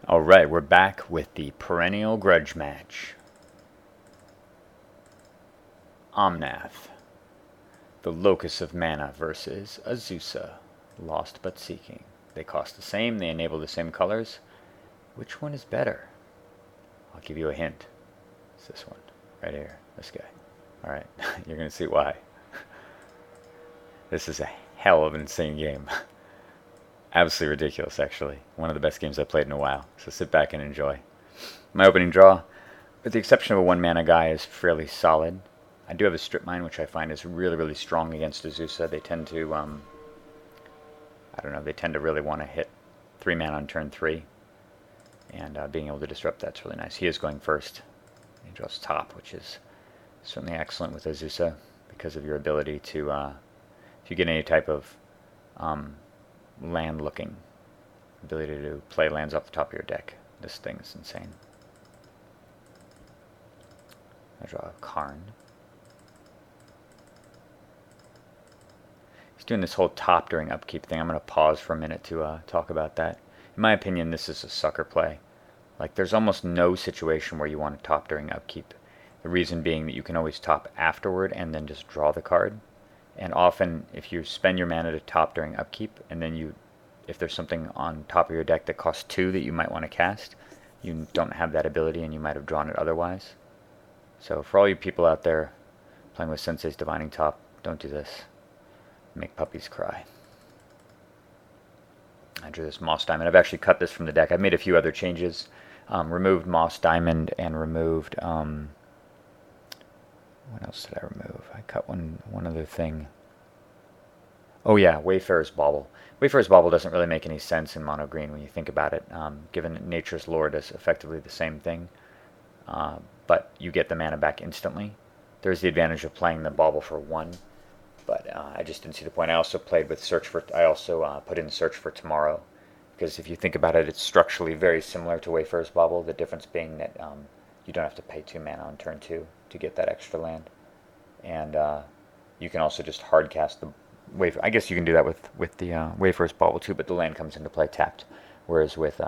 Alright, we're back with the perennial grudge match. Omnath, the locus of mana, versus Azusa, lost but seeking. They cost the same, they enable the same colors. Which one is better? I'll give you a hint. It's this one, right here, this guy. Alright, you're going to see why. This is a hell of an insane game. Absolutely ridiculous, actually. One of the best games I've played in a while. So sit back and enjoy. My opening draw, with the exception of a 1-mana guy, is fairly solid. I do have a Strip Mine, which I find is really, really strong against Azusa. They tend to, I don't know, they tend to really want to hit 3 mana on turn 3. And being able to disrupt that's really nice. He is going first. He draws top, which is certainly excellent with Azusa because of your ability to, if you get any type of land looking ability to play lands off the top of your deck. This thing is insane. I draw a Karn. He's doing this whole top during upkeep thing. I'm going to pause for a minute to talk about that. In my opinion, this is a sucker play. Like, there's almost no situation where you want to top during upkeep. The reason being that you can always top afterward and then just draw the card. And often, if you spend your mana to top during upkeep, and then if there's something on top of your deck that costs 2 that you might want to cast, you don't have that ability and you might have drawn it otherwise. So for all you people out there playing with Sensei's Divining Top, don't do this. Make puppies cry. I drew this Moss Diamond. I've actually cut this from the deck. I've made a few other changes. Removed Moss Diamond and removed... what else did I remove? I cut one other thing. Oh yeah, Wayfarer's Bauble. Wayfarer's Bauble doesn't really make any sense in mono green when you think about it, given that Nature's Lore does effectively the same thing, but you get the mana back instantly. There's the advantage of playing the Bauble for 1, but I just didn't see the point. I also played with I also put in Search for Tomorrow, because if you think about it, it's structurally very similar to Wayfarer's Bauble, the difference being that you don't have to pay 2 mana on turn 2 to get that extra land. And you can also just hard cast the Wayfarer. I guess you can do that with the Wayfarer's Bauble too, but the land comes into play tapped. Whereas with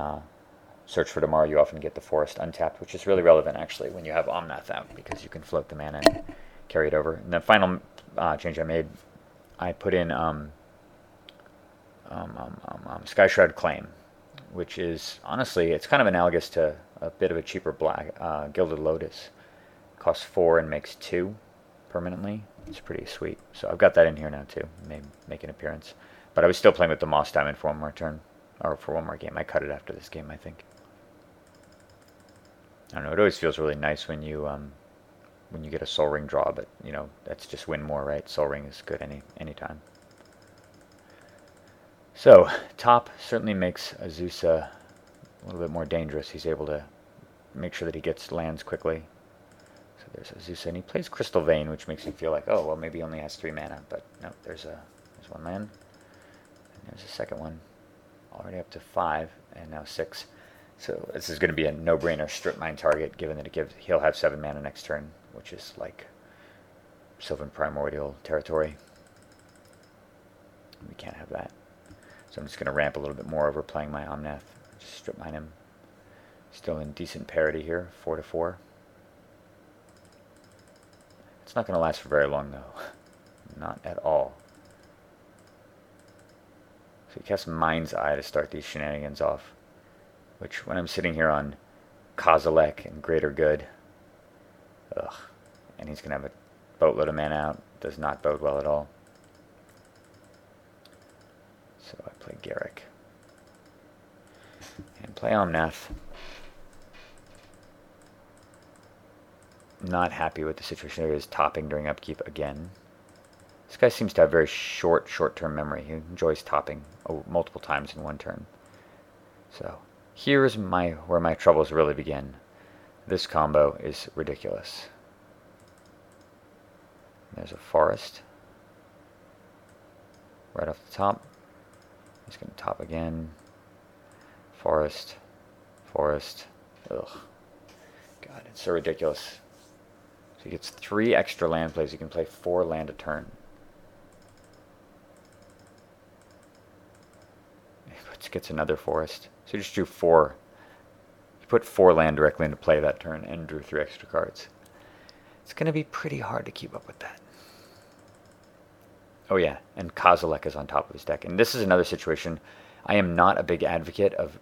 Search for Tomorrow, you often get the Forest untapped, which is really relevant actually when you have Omnath out, because you can float the mana and carry it over. And the final change I made, I put in Skyshroud Claim, which is, honestly, it's kind of analogous to a bit of a cheaper black Gilded Lotus. Costs 4 and makes 2 permanently. It's pretty sweet. So I've got that in here now too. May make an appearance. But I was still playing with the Moss Diamond for one more turn. Or for one more game. I cut it after this game, I think. I don't know, it always feels really nice when you get a Soul Ring draw, but you know, that's just win more, right? Soul Ring is good any time. So, top certainly makes Azusa a little bit more dangerous. He's able to make sure that he gets lands quickly. So there's Azusa, and he plays Crystal Vein, which makes you feel like, oh, well, maybe he only has 3 mana, but no, there's 1 land, and there's a second one, already up to 5, and now 6. So this is going to be a no-brainer Strip Mine target, given that he'll have 7 mana next turn, which is like Sylvan Primordial territory. We can't have that. So I'm just going to ramp a little bit more over playing my Omnath. Just Strip Mine him. Still in decent parity here, 4-4. It's not going to last for very long, though. Not at all. So he casts Mind's Eye to start these shenanigans off, which, when I'm sitting here on Kozilek and Greater Good, ugh, and he's going to have a boatload of mana out, does not bode well at all. So I play Garrick. And play Omnath. Not happy with the situation. There is topping during upkeep again. This guy seems to have very short-term memory. He enjoys topping multiple times in one turn. So here's where my troubles really begin. This combo is ridiculous. There's a Forest right off the top. He's going to top again. Forest. Ugh. God, it's so ridiculous. So he gets 3 extra land plays. He can play 4 land a turn. He gets another Forest. So he just drew 4 put 4 land directly into play that turn and drew 3 extra cards. It's going to be pretty hard to keep up with that. Oh yeah, and Kozilek is on top of his deck. And this is another situation. I am not a big advocate of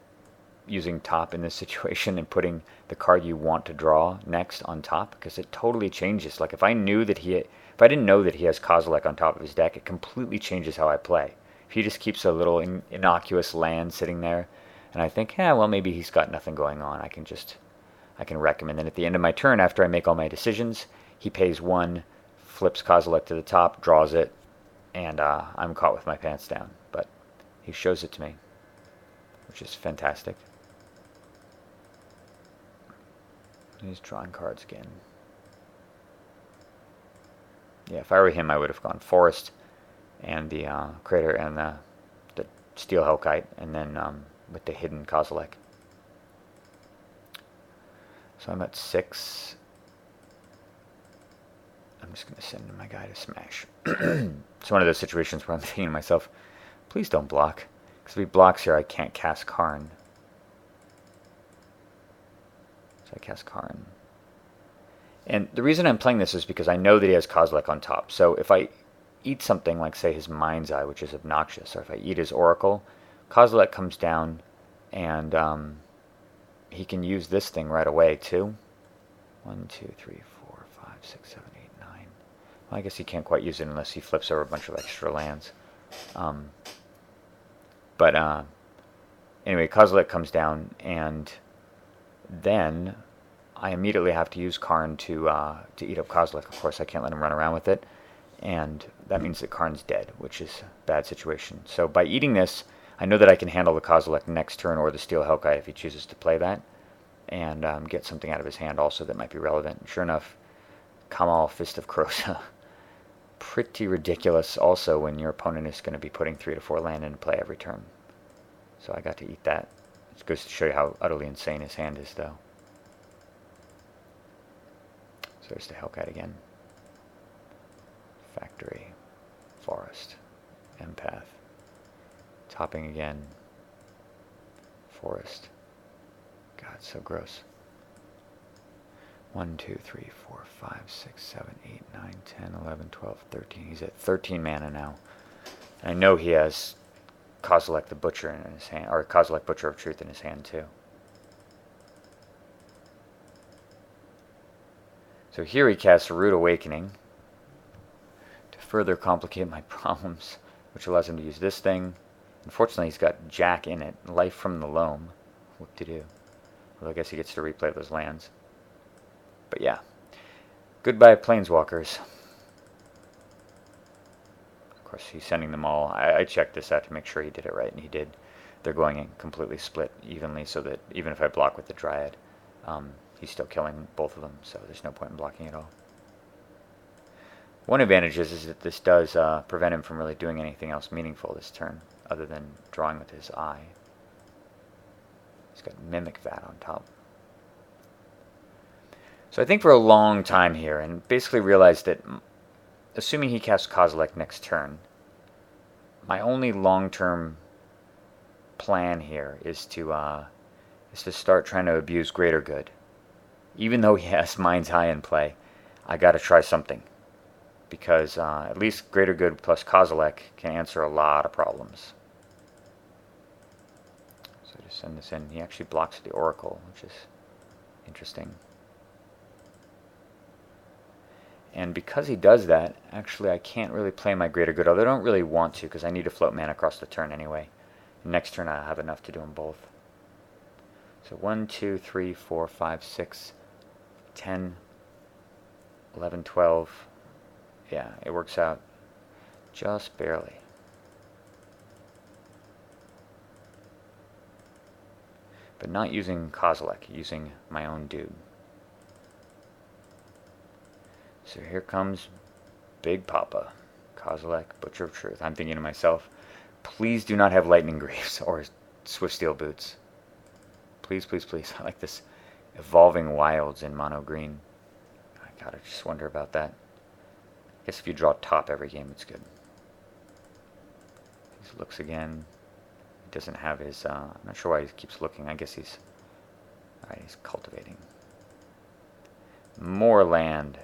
using top in this situation and putting the card you want to draw next on top, because it totally changes. Like if I didn't know that he has Kozilek on top of his deck, it completely changes how I play. If he just keeps a little innocuous land sitting there, and I think, well, maybe he's got nothing going on, I can wreck him. And then at the end of my turn, after I make all my decisions, he pays 1, flips Kozilek to the top, draws it, and I'm caught with my pants down. But he shows it to me, which is fantastic. He's drawing cards again. Yeah, if I were him, I would have gone Forest and the Crater and the Steel Hellkite, and then with the hidden Kozilek. So I'm at 6. I'm just going to send my guy to smash. It's one of those situations where I'm thinking to myself, please don't block. Because if he blocks here, I can't cast Karn. So I cast Karn. And the reason I'm playing this is because I know that he has Kozilek on top. So if I eat something like, say, his Mind's Eye, which is obnoxious, or if I eat his Oracle, Kozilek comes down, and he can use this thing right away, too. 1, 2, 3, 4, 5, 6, 7, 8, 9. Well, I guess he can't quite use it unless he flips over a bunch of extra lands. Anyway, Kozilek comes down, and then I immediately have to use Karn to eat up Kozilek. Of course, I can't let him run around with it, and that means that Karn's dead, which is a bad situation. So by eating this, I know that I can handle the Kozilek next turn, or the Steel Hellkite if he chooses to play that, and get something out of his hand also that might be relevant. And sure enough, Kamal, Fist of Krosa. Pretty ridiculous also when your opponent is going to be putting 3 to 4 land into play every turn. So I got to eat that. It goes to show you how utterly insane his hand is, though. So there's the Hellkite again. Factory. Forest. Empath. Topping again. Forest. God, so gross. 1, 2, 3, 4, 5, 6, 7, 8, 9, 10, 11, 12, 13. He's at 13 mana now. And I know he has Kozilek the Butcher in his hand, or Kozilek Butcher of Truth in his hand too. So here he casts a Rude Awakening to further complicate my problems, which allows him to use this thing. Unfortunately, he's got Jack in it, Life from the Loam. What to do? Well, I guess he gets to replay those lands. But yeah, goodbye Planeswalkers. Of course, he's sending them all. I checked this out to make sure he did it right, and he did. They're going in completely split evenly, so that even if I block with the Dryad, he's still killing both of them, so there's no point in blocking at all. One advantage is that this does prevent him from really doing anything else meaningful this turn, other than drawing with his eye. He's got Mimic Vat on top. So I think for a long time here, and basically realized that, assuming he casts Kozilek next turn, my only long-term plan here is to start trying to abuse Greater Good. Even though he has Mind's Eye in play, I got to try something, because at least Greater Good plus Kozilek can answer a lot of problems. So just send this in. He actually blocks the Oracle, which is interesting. And because he does that, actually I can't really play my Greater Good, although I don't really want to, because I need to float mana across the turn anyway. And next turn I'll have enough to do them both. So 1, 2, 3, 4, 5, 6, 10, 11, 12. Yeah, it works out just barely. But not using Kozilek, using my own dude. So here comes Big Papa, Kozilek, Butcher of Truth. I'm thinking to myself, please do not have Lightning Greaves or Swift Steel Boots. Please, please, please. I like this Evolving Wilds in mono green. I gotta just wonder about that. I guess if you draw top every game, it's good. He looks again. He doesn't have his, I'm not sure why he keeps looking. I guess he's Alright, he's cultivating. More land.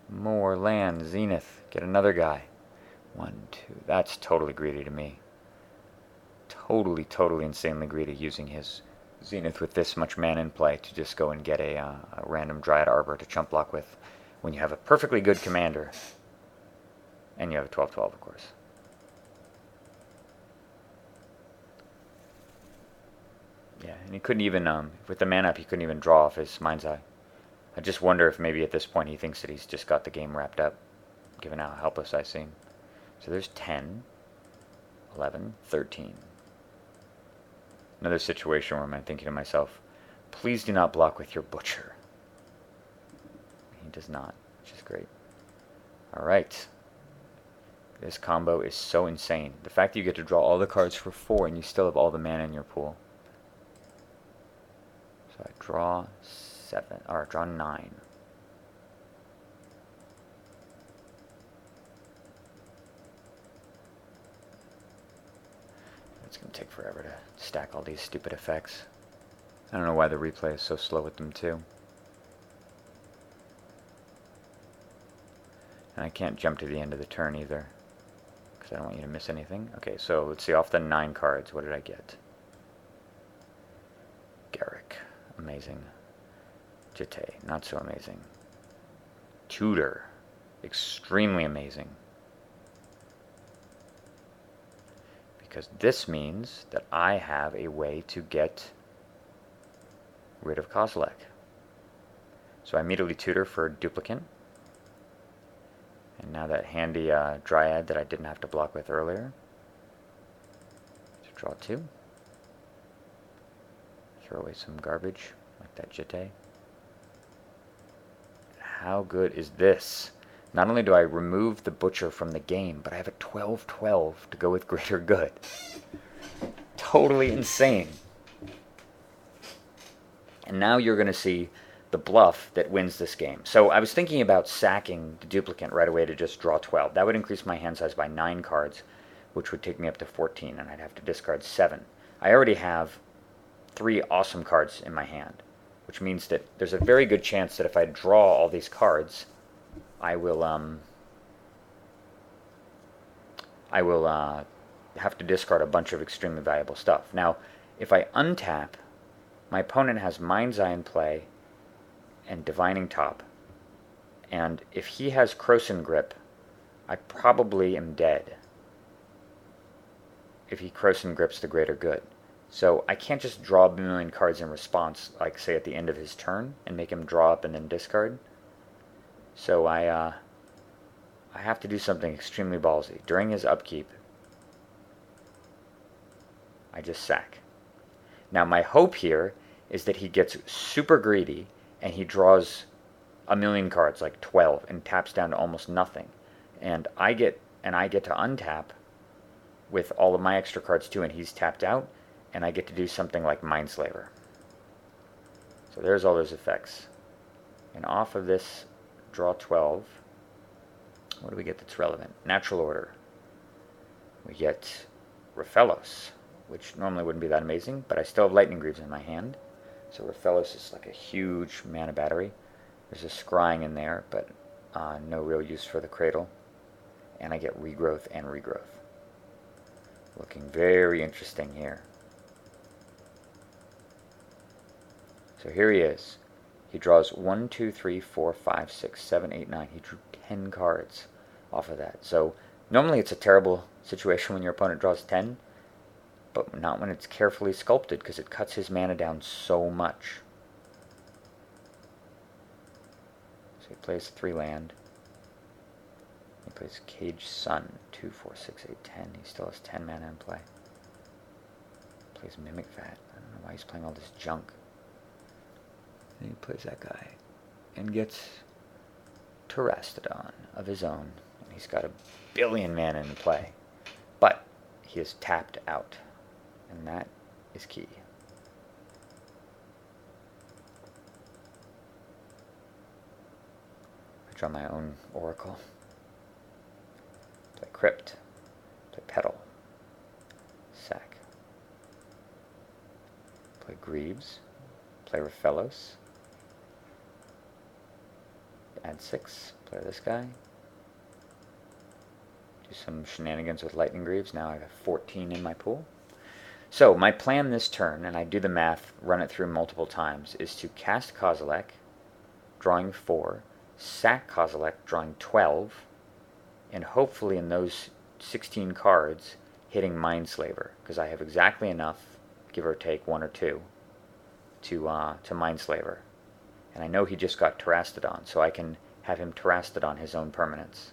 More land. Zenith. Get another guy. 1, 2. That's totally greedy to me. Totally insanely greedy using his Zenith with this much mana in play to just go and get a random Dryad Arbor to chump block with when you have a perfectly good commander. And you have a 12/12, of course. Yeah, and he couldn't even, with the mana up, he couldn't even draw off his Mind's Eye. I just wonder if maybe at this point he thinks that he's just got the game wrapped up, given how helpless I seem. So there's 10, 11, 13. Another situation where I'm thinking to myself, please do not block with your Butcher. He does not, which is great. Alright. This combo is so insane. The fact that you get to draw all the cards for 4 and you still have all the mana in your pool. So I draw 7, or draw 9. It's going to take forever to stack all these stupid effects. I don't know why the replay is so slow with them too. And I can't jump to the end of the turn either, because I don't want you to miss anything. Okay, so let's see, off the 9 cards, what did I get? Garrick, amazing. Jete, not so amazing. Tutor, extremely amazing. Because this means that I have a way to get rid of Kozilek. So I immediately tutor for Duplicant. And now that handy Dryad that I didn't have to block with earlier. So draw 2. Throw away some garbage, like that Jete. How good is this? Not only do I remove the Butcher from the game, but I have a 12/12 to go with Greater Good. Totally insane. And now you're going to see the bluff that wins this game. So I was thinking about sacking the Duplicant right away to just draw 12. That would increase my hand size by 9 cards, which would take me up to 14, and I'd have to discard 7. I already have 3 awesome cards in my hand, which means that there's a very good chance that if I draw all these cards, I will have to discard a bunch of extremely valuable stuff. Now, if I untap, my opponent has Mind's Eye in play and Divining Top, and if he has Krosan Grip, I probably am dead if he Krosan Grips the Greater Good. So I can't just draw a million cards in response, like say at the end of his turn, and make him draw up and then discard. So I have to do something extremely ballsy. During his upkeep, I just sack. Now my hope here is that he gets super greedy and he draws a million cards, like 12, and taps down to almost nothing. And I get to untap with all of my extra cards too, and he's tapped out, and I get to do something like Mindslaver. So there's all those effects. And off of this draw 12, what do we get that's relevant? Natural Order. We get Raphellos, which normally wouldn't be that amazing, but I still have Lightning Greaves in my hand. So Raphellos is like a huge mana battery. There's a Scrying in there, but no real use for the Cradle. And I get Regrowth and Regrowth. Looking very interesting here. So here he is. He draws 1, 2, 3, 4, 5, 6, 7, 8, 9. He drew 10 cards off of that. So normally it's a terrible situation when your opponent draws 10, but not when it's carefully sculpted, because it cuts his mana down so much. So he plays 3 land. He plays Cage Sun, 2, 4, 6, 8, 10. He still has 10 mana in play. Plays Mimic Vat. I don't know why he's playing all this junk. And he plays that guy and gets Terastodon of his own. And he's got 1 billion mana in play. But he is tapped out. And that is key. I draw my own Oracle. Play Crypt. Play Petal. Sack. Play Greaves. Play Raphellos. Add 6. Play this guy. Do some shenanigans with Lightning Greaves. Now I have 14 in my pool. So my plan this turn, and I do the math, run it through multiple times, is to cast Kozilek, drawing 4, sack Kozilek, drawing 12, and hopefully in those 16 cards, hitting Mindslaver, because I have exactly enough, give or take 1 or 2, to Mindslaver. And I know he just got Terastodon, so I can have him Terastodon his own permanents.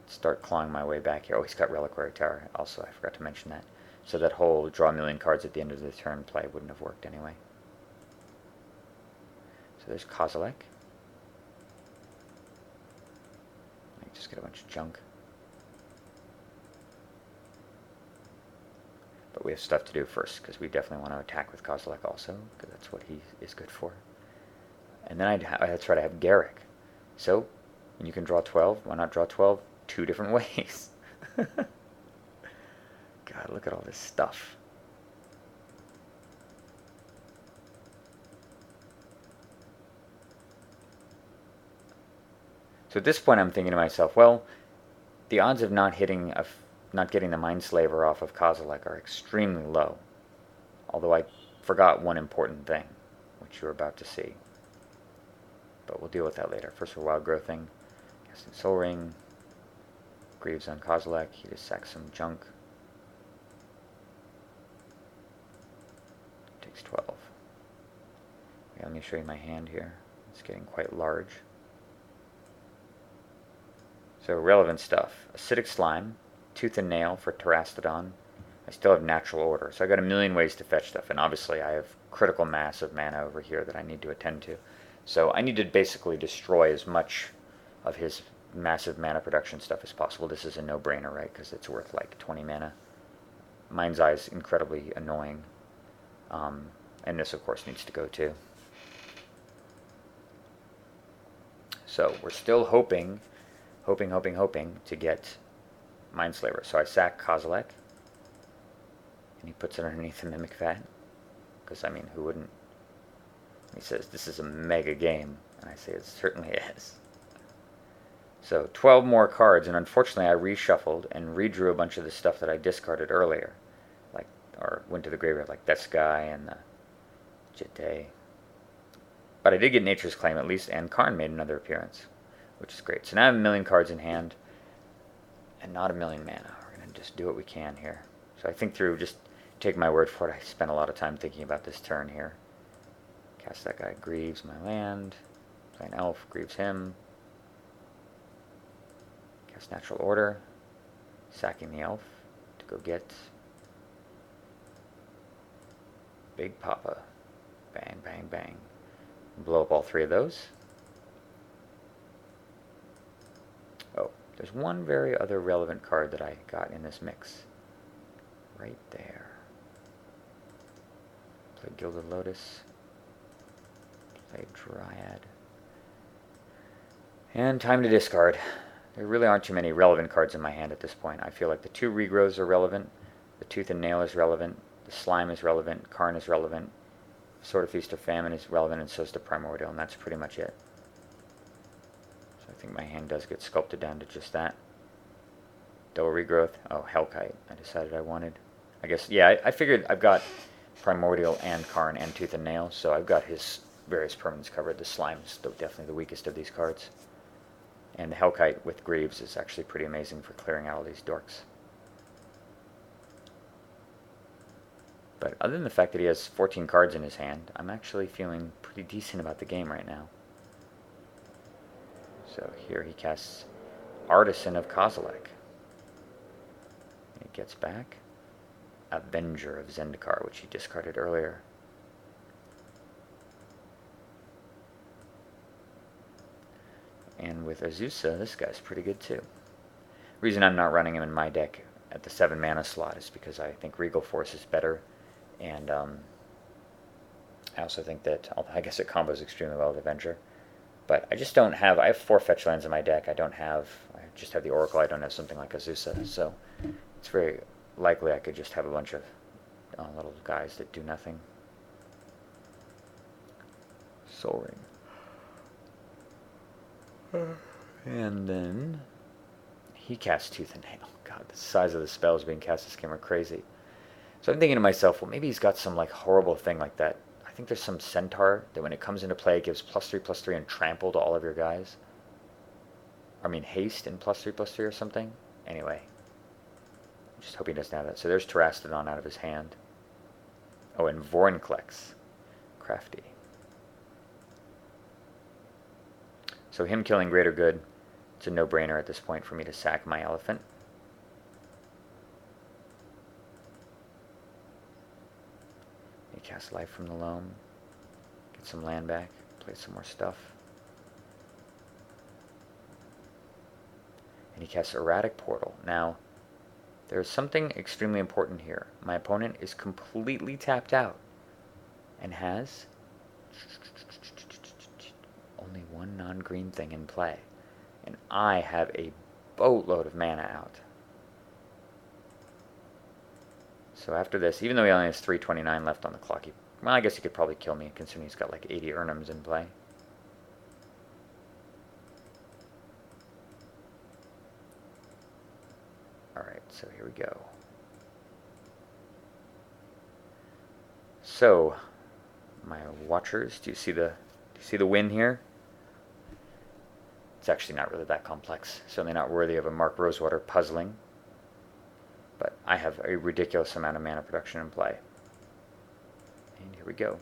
Start clawing my way back here. Oh, he's got Reliquary Tower also, I forgot to mention that. So that whole draw a million cards at the end of the turn play wouldn't have worked anyway. So there's Kozilek. I just get a bunch of junk. But we have stuff to do first, because we definitely want to attack with Kozilek also, because that's what he is good for. And then that's right, I have Garrick. So, when you can draw 12, why not draw 12 2 different ways? God, look at all this stuff. So at this point I'm thinking to myself, well, the odds of not getting the Mindslaver off of Kozilek are extremely low. Although I forgot one important thing, which you're about to see. But we'll deal with that later. First we're Wild Growthing, casting Soul Ring, Greaves on Kozilek, he just sacks some junk. Takes 12. Okay, let me show you my hand here. It's getting quite large. So relevant stuff. Acidic Slime, Tooth and Nail for Terastodon. I still have Natural Order, so I got a million ways to fetch stuff, and obviously I have critical mass of mana over here that I need to attend to. So I need to basically destroy as much of his massive mana production stuff as possible. This is a no-brainer, right? Because it's worth like 20 mana. Mind's Eye is incredibly annoying. And this, of course, needs to go too. So we're still hoping to get Mindslaver. So I sack Kozilek, and he puts it underneath the Mimic Vat. Because, I mean, who wouldn't? He says, this is a mega game. And I say, it certainly is. So 12 more cards, and unfortunately I reshuffled and redrew a bunch of the stuff that I discarded earlier. Or went to the graveyard, like this guy and the Jete. But I did get Nature's Claim at least, and Karn made another appearance, which is great. So now I have a million cards in hand, and not a million mana. We're going to just do what we can here. So I think through, just take my word for it, I spent a lot of time thinking about this turn here. Cast that guy, Greaves my land. Play an Elf, Greaves him. Cast Natural Order. Sacking the Elf to go get Big Papa. Bang, bang, bang. Blow up all 3 of those. Oh, there's one very other relevant card that I got in this mix. Right there. Play Gilded Lotus. Play Dryad. And time to discard. There really aren't too many relevant cards in my hand at this point. I feel like the 2 Regrows are relevant. The Tooth and Nail is relevant. The Slime is relevant, Karn is relevant, Sword of Feast or Famine is relevant, and so is the Primordial, and that's pretty much it. So I think my hand does get sculpted down to just that. Double Regrowth. Oh, Hellkite. I decided I wanted. I guess, yeah, I figured I've got Primordial and Karn and Tooth and Nail, so I've got his various permanents covered. The Slime is definitely the weakest of these cards. And the Hellkite with Greaves is actually pretty amazing for clearing out all these dorks. But other than the fact that he has 14 cards in his hand, I'm actually feeling pretty decent about the game right now. So here he casts Artisan of Kozilek. He gets back Avenger of Zendikar, which he discarded earlier. And with Azusa, this guy's pretty good too. The reason I'm not running him in my deck at the 7 mana slot is because I think Regal Force is better. And I also think that, I guess it combos extremely well with Avenger. But I just don't have, I have 4 fetch lands in my deck. I just have the Oracle. I don't have something like Azusa. So it's very likely I could just have a bunch of little guys that do nothing. Soul Ring. And then he casts Tooth and Nail. God, the size of the spells being cast this game are crazy. So I'm thinking to myself, well, maybe he's got some like horrible thing like that. I think there's some centaur that when it comes into play, it gives +3/+3 and trample to all of your guys. I mean, haste and +3/+3 or something. Anyway, I'm just hoping he doesn't have that. So there's Terastodon out of his hand. Oh, and Vorinclex. Crafty. So him killing Greater Good, it's a no-brainer at this point for me to sack my elephant. He casts Life from the Loam, get some land back, play some more stuff. And he casts Erratic Portal. Now, there's something extremely important here. My opponent is completely tapped out and has only one non-green thing in play. And I have a boatload of mana out. So after this, even though he only has 329 left on the clock, well, I guess he could probably kill me, considering he's got like 80 Urnums in play. Alright, so here we go. So, my watchers, do you see the win here? It's actually not really that complex. Certainly not worthy of a Mark Rosewater puzzling. But I have a ridiculous amount of mana production in play. And here we go.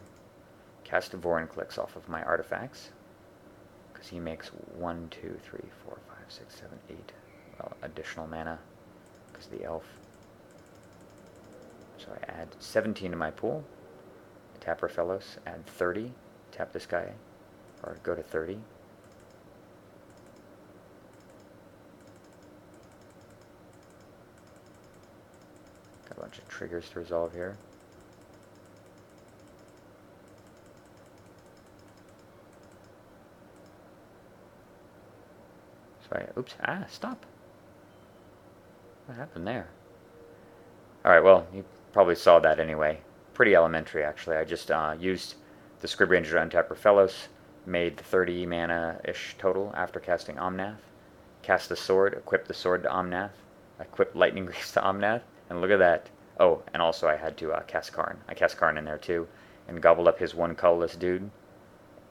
Cast a Vorinclex off of my artifacts. Because he makes 1, 2, 3, 4, 5, 6, 7, 8. Well, additional mana. Because of the elf. So I add 17 to my pool. Tap Raphellos, add 30. Tap this guy. Or go to 30. Got a bunch of triggers to resolve here. Sorry, oops, stop. What happened there? Alright, well, you probably saw that anyway. Pretty elementary, actually. I just used the Scrib Ranger to untap Raphellos, made 30 mana-ish total after casting Omnath, cast the sword, equipped the sword to Omnath, equipped Lightning Greaves to Omnath, and look at that. Oh, and also I had to cast Karn. I cast Karn in there too, and gobbled up his one colorless dude.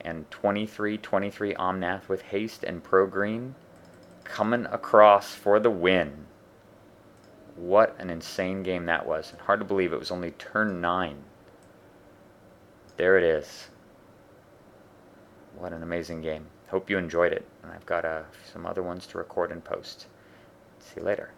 And 23 Omnath with haste and pro-green, coming across for the win. What an insane game that was. And hard to believe it was only turn 9. There it is. What an amazing game. Hope you enjoyed it. And I've got some other ones to record and post. See you later.